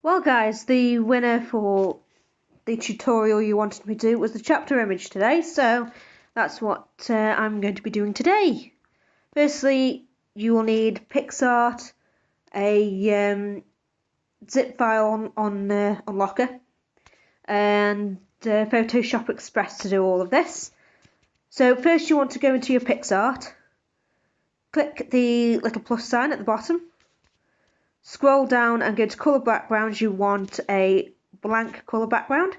Well guys, the winner for the tutorial you wanted me to do was the chapter image today, so that's what I'm going to be doing today. Firstly, you will need PicsArt, a zip file on Locker, and Photoshop Express to do all of this. So first you want to go into your PicsArt, click the little plus sign at the bottom, scroll down and go to colour backgrounds. You want a blank colour background.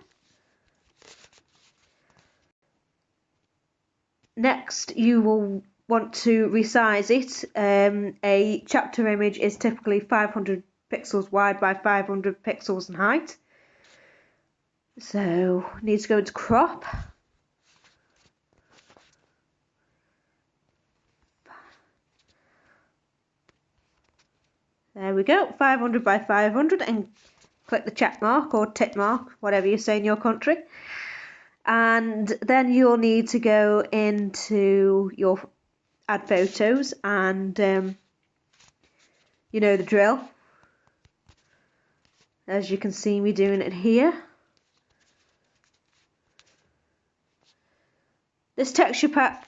Next, you will want to resize it. A chapter image is typically 500 pixels wide by 500 pixels in height. So, need to go into crop. There we go, 500 by 500, and click the check mark or tick mark, whatever you say in your country. And then you'll need to go into your add photos and you know the drill. As you can see me doing it here. This texture pack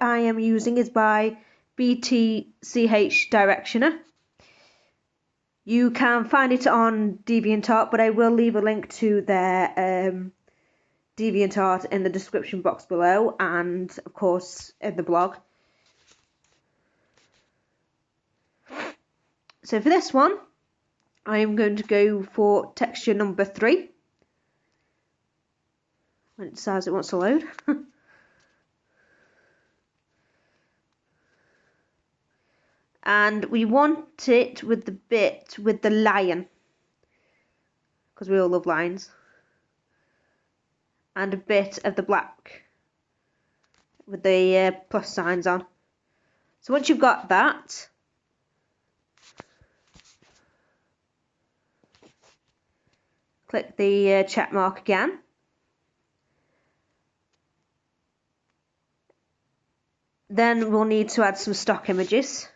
I am using is by BTCH Directioner. You can find it on DeviantArt, but I will leave a link to their DeviantArt in the description box below, and of course in the blog. So for this one, I am going to go for texture number 3. When it decides it wants to load. And we want it with the bit with the lion, because we all love lions. And a bit of the black with the plus signs on. So once you've got that, click the check mark again. Then we'll need to add some stock images.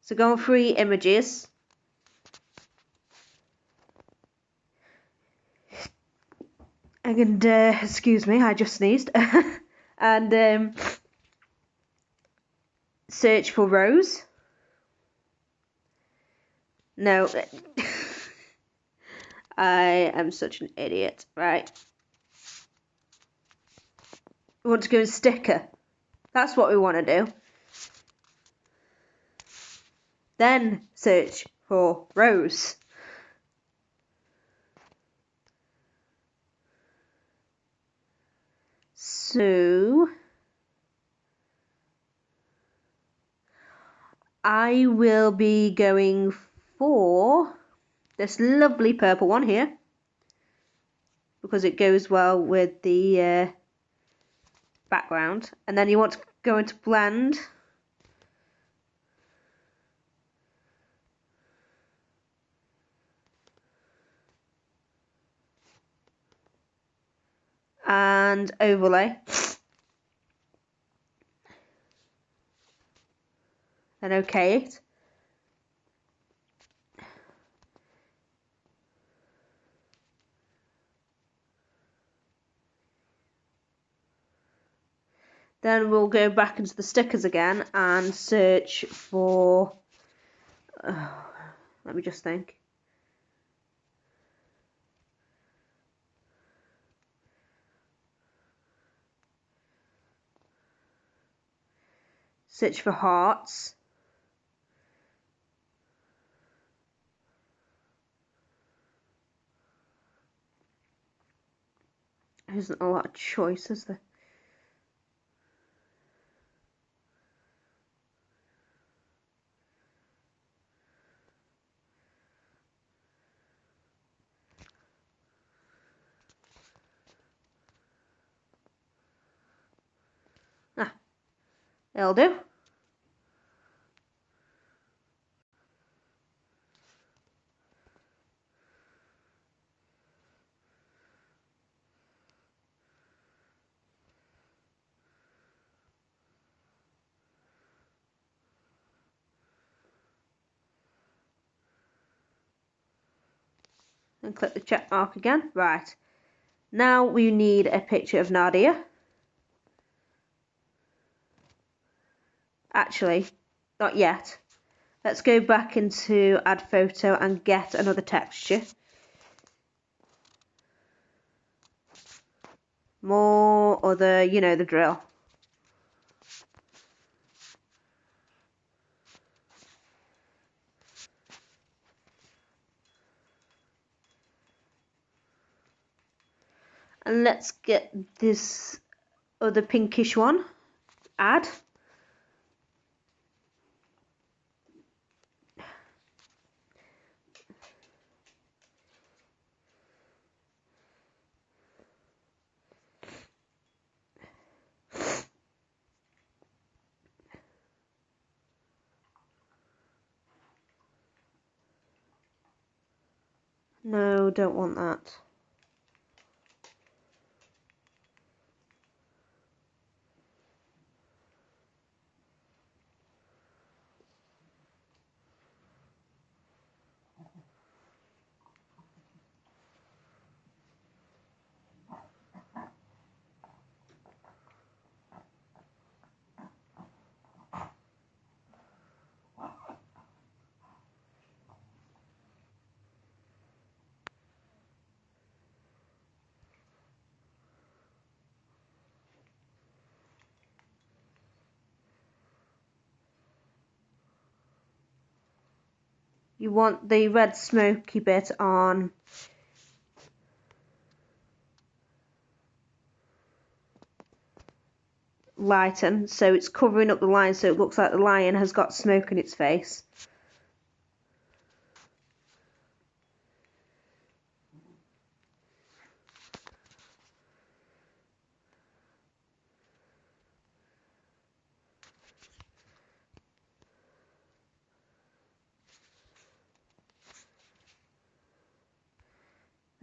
So go on free images. And excuse me, I just sneezed. And search for Rose. No. I am such an idiot. Right. We want to go in sticker. That's what we want to do. Then search for Rose. So I will be going for this lovely purple one here, because it goes well with the background. And then you want to go into blend. And overlay. Then OK it. Then we'll go back into the stickers again and search for, let me just think. Search for hearts. There isn't a lot of choice, is there? Ah, it'll do. and click the check mark again. Right, now we need a picture of Nadia. Actually, not yet. Let's go back into add photo and get another texture. More other, you know the drill. And let's get this other pinkish one. Add. No, don't want that. You want the red smoky bit on lighten, so it's covering up the line so it looks like the lion has got smoke in its face.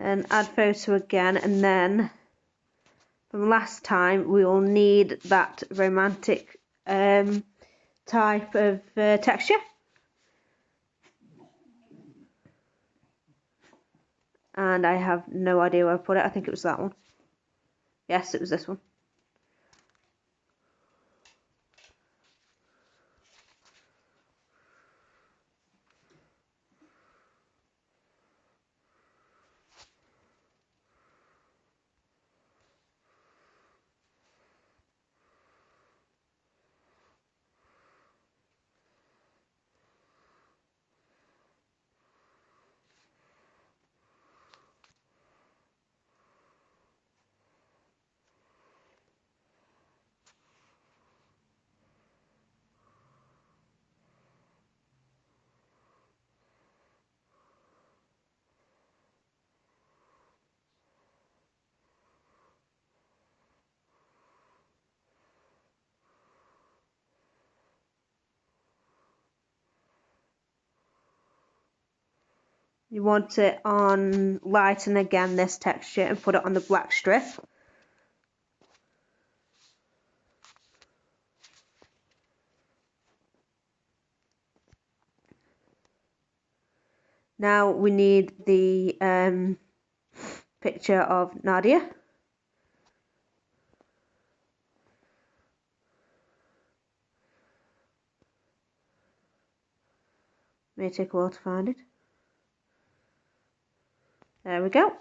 And add photo again, and then from last time we will need that romantic type of texture. And I have no idea where I put it. I think it was that one. Yes, it was this one. You want it on lighten again this texture and put it on the black strip. Now we need the picture of Nadia. May take a while to find it. There we go.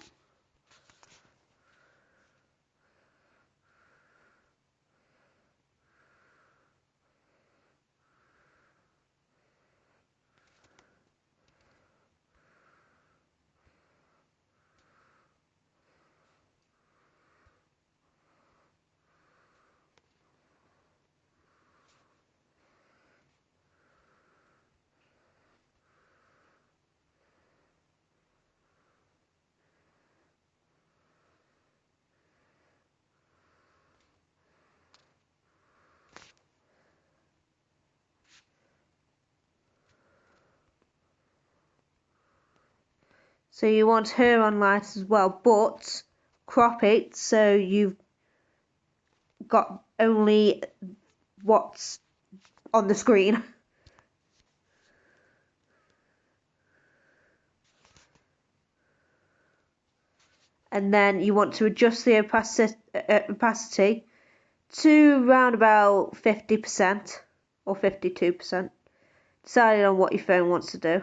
So you want her on light as well, but crop it so you've got only what's on the screen. and then you want to adjust the opacity to around about 50% or 52%, deciding on what your phone wants to do.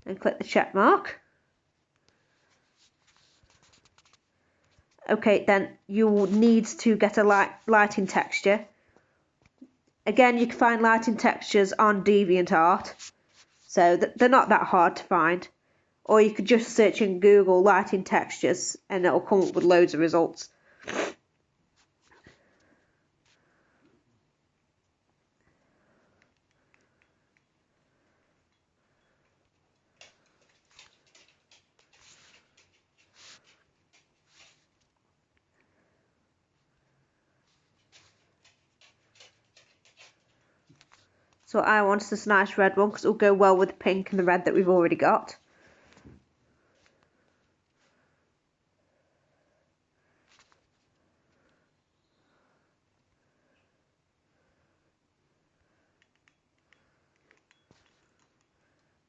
And click the check mark. Okay, then you will need to get a lighting texture. Again, you can find lighting textures on DeviantArt, so they're not that hard to find. Or you could just search in Google lighting textures and it'll come up with loads of results. So I want this nice red one because it'll go well with the pink and the red that we've already got.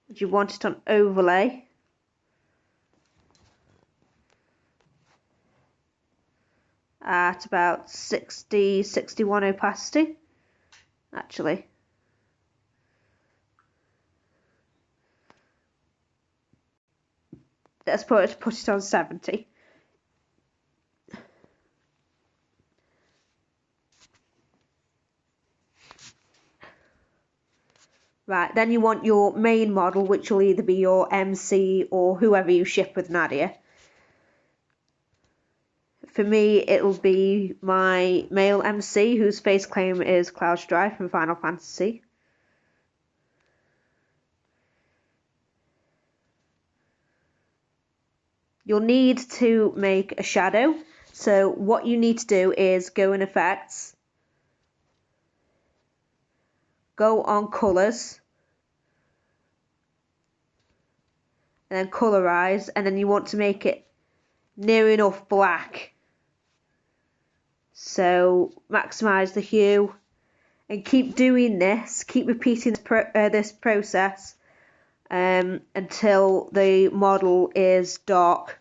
You want it on overlay. At about 60, 61 opacity, actually. Let's put it on 70. Right, then you want your main model, which will either be your MC or whoever you ship with Nadia. For me, it'll be my male MC, whose face claim is Cloud Strife from Final Fantasy. You'll need to make a shadow. So what you need to do is go in Effects, go on Colours, and then Colorize, and then you want to make it near enough black. So maximize the hue and keep doing this, keep repeating this process until the model is dark.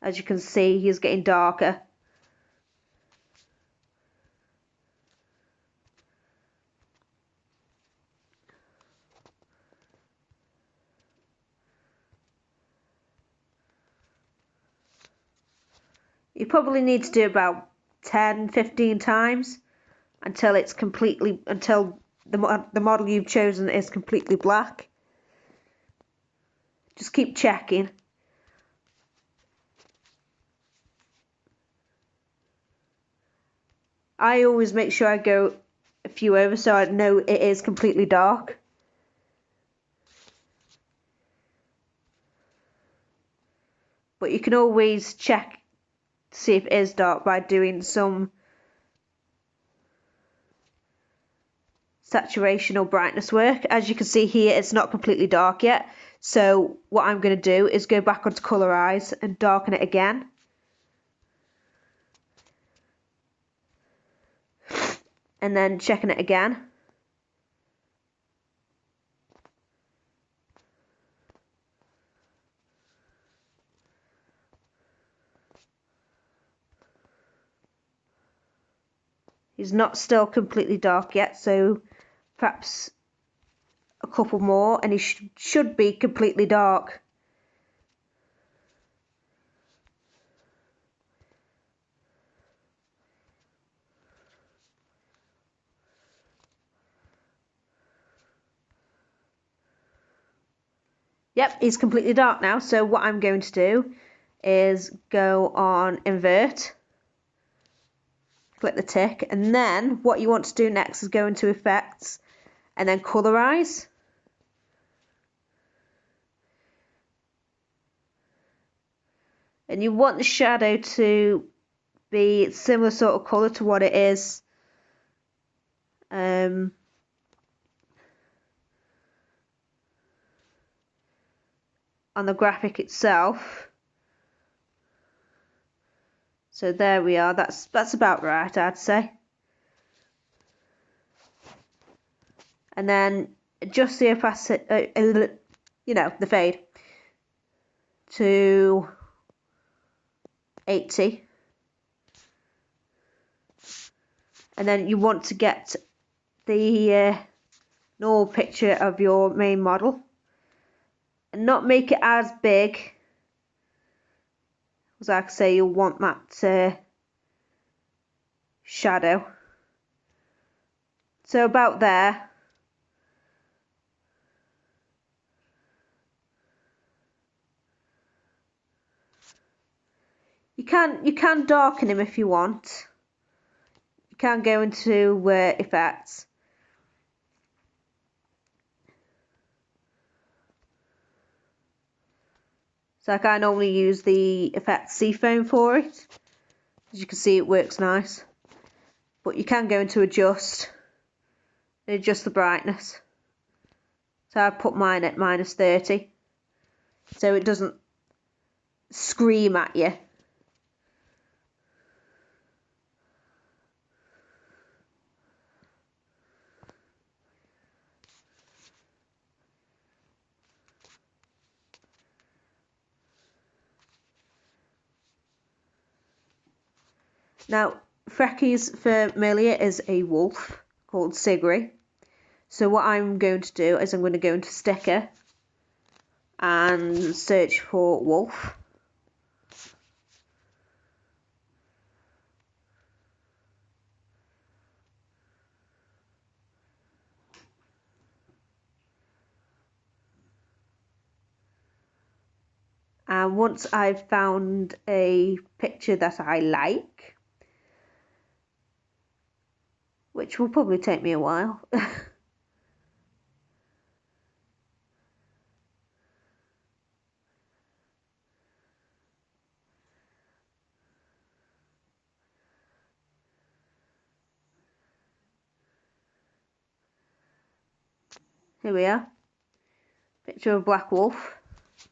As you can see, he's getting darker. You probably need to do about 10-15 times until it's until the model you've chosen is completely black. Just keep checking. I always make sure I go a few over so I know it is completely dark. But you can always check to see if it is dark by doing some saturation or brightness work. As you can see here, it's not completely dark yet. So what I'm going to do is go back onto Colorize and darken it again. And then checking it again. He's not still completely dark yet, so perhaps a couple more and he should be completely dark. Yep, he's completely dark now. So what I'm going to do is go on Invert, click the tick, and then what you want to do next is go into Effects and then Colorize. And you want the shadow to be similar sort of colour to what it is on the graphic itself. So there we are. That's about right, I'd say. And then adjust the opacity, the fade to 80. And then you want to get the normal picture of your main model and not make it as big, because like I say, you'll want that shadow. So about there. You can darken him if you want. You can go into effects. So I normally use the effect Seafoam for it. As you can see, it works nice. But you can go into adjust and adjust the brightness. So I put mine at -30, so it doesn't scream at you. Now, Frecky's familiar is a wolf called Sigri. So what I'm going to do is I'm going to go into sticker and search for wolf. And once I've found a picture that I like, which will probably take me a while, here we are, picture of a black wolf,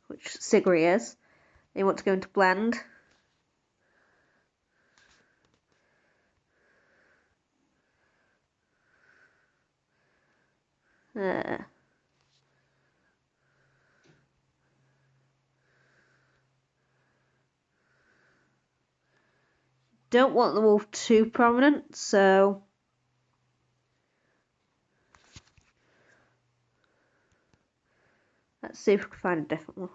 which Sigri is. Then you want to go into blend. Don't want the wolf too prominent, so let's see if we can find a different one.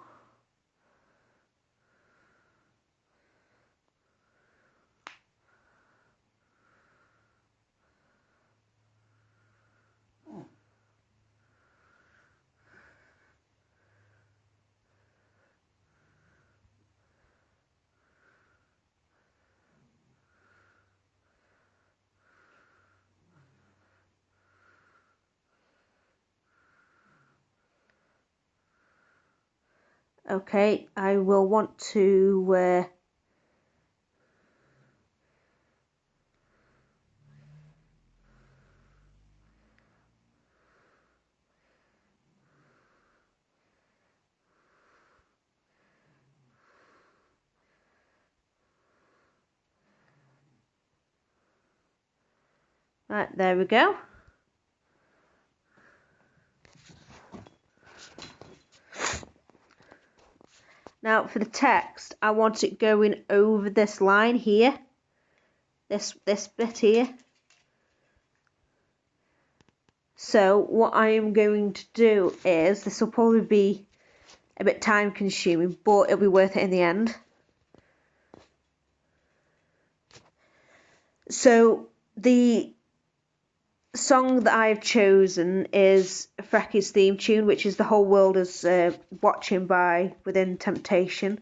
Okay, I will want to right, there we go. Now for the text, I want it going over this line here, this bit here. So what I am going to do is, this will probably be a bit time consuming, but it'll be worth it in the end. So the song that I've chosen is Frecky's theme tune, which is The Whole World Is Watching by Within Temptation.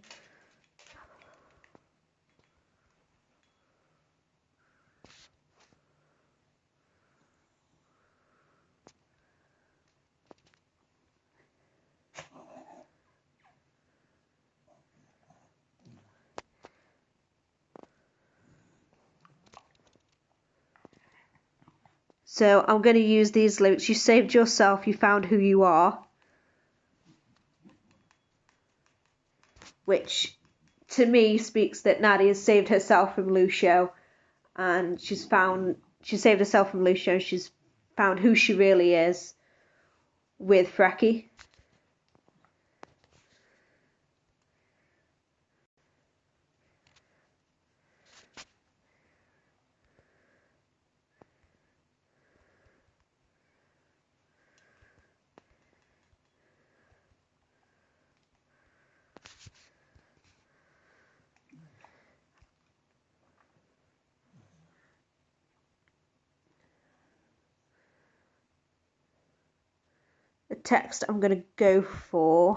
So I'm going to use these lyrics. You saved yourself, you found who you are. Which to me speaks that Nadia has saved herself from Lucio, and she saved herself from Lucio. She's found who she really is with Frankie. The text I'm going to go for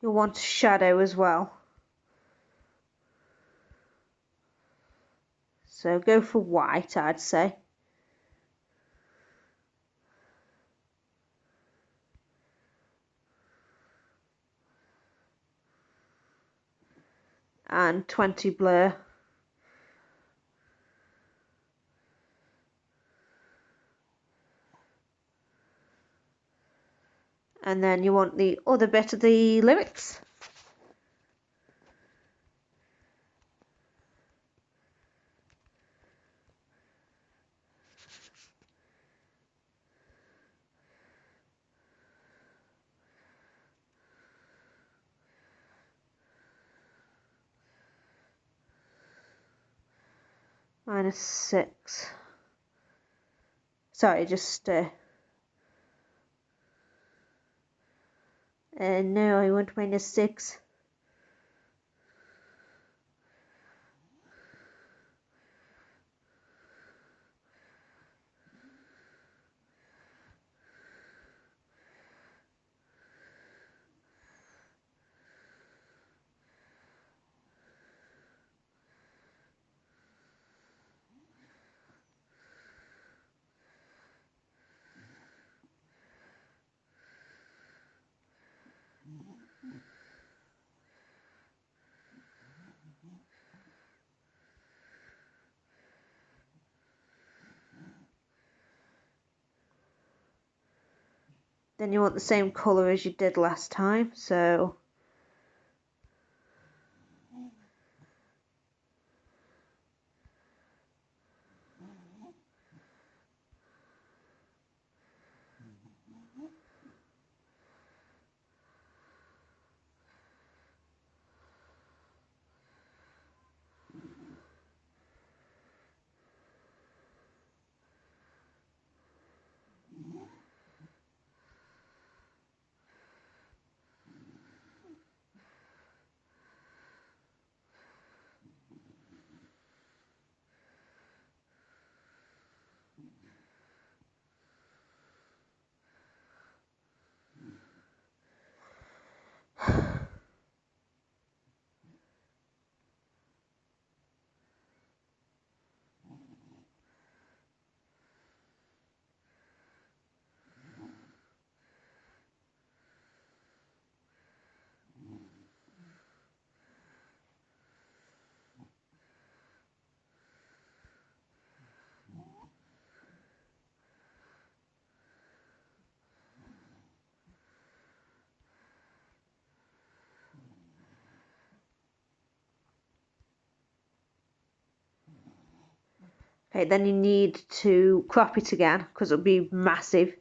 you'll want a shadow as well. So go for white, I'd say. And 20 blur. And then you want the other bit of the lyrics. -6. Sorry, just no, I want -6. Then you want the same colour as you did last time, so Okay, then you need to crop it again because it'll be massive.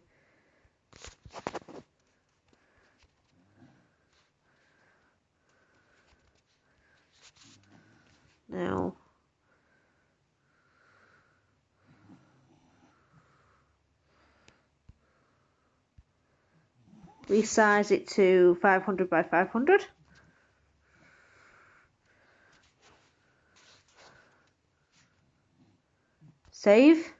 Now, resize it to 500 by 500. Save.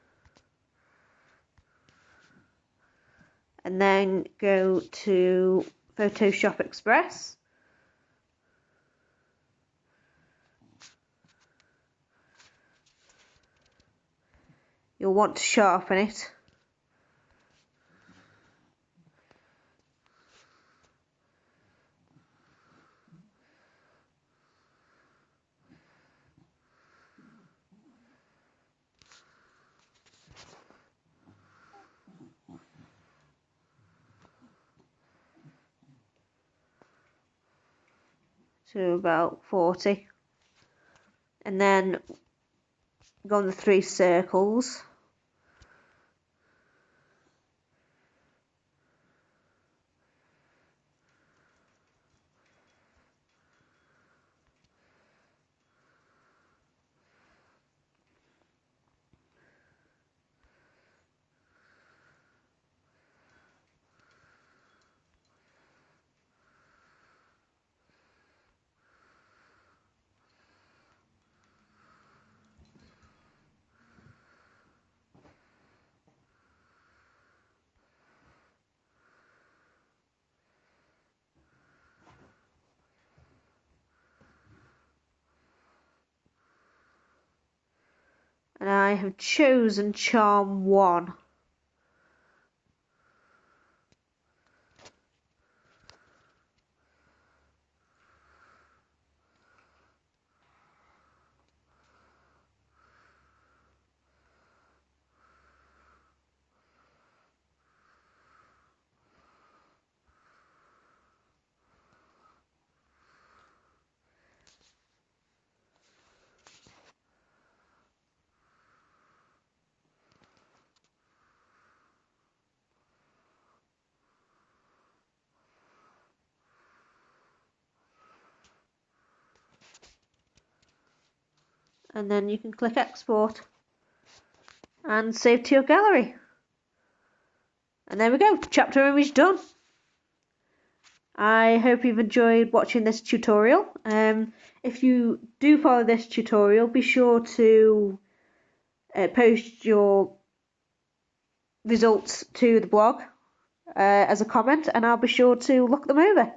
And then go to Photoshop Express. You'll want to sharpen it. To about 40. And then go on the 3 circles. And I have chosen Charm 1. And then you can click export and save to your gallery. And there we go, chapter image done. I hope you've enjoyed watching this tutorial. If you do follow this tutorial, be sure to post your results to the blog as a comment, and I'll be sure to look them over.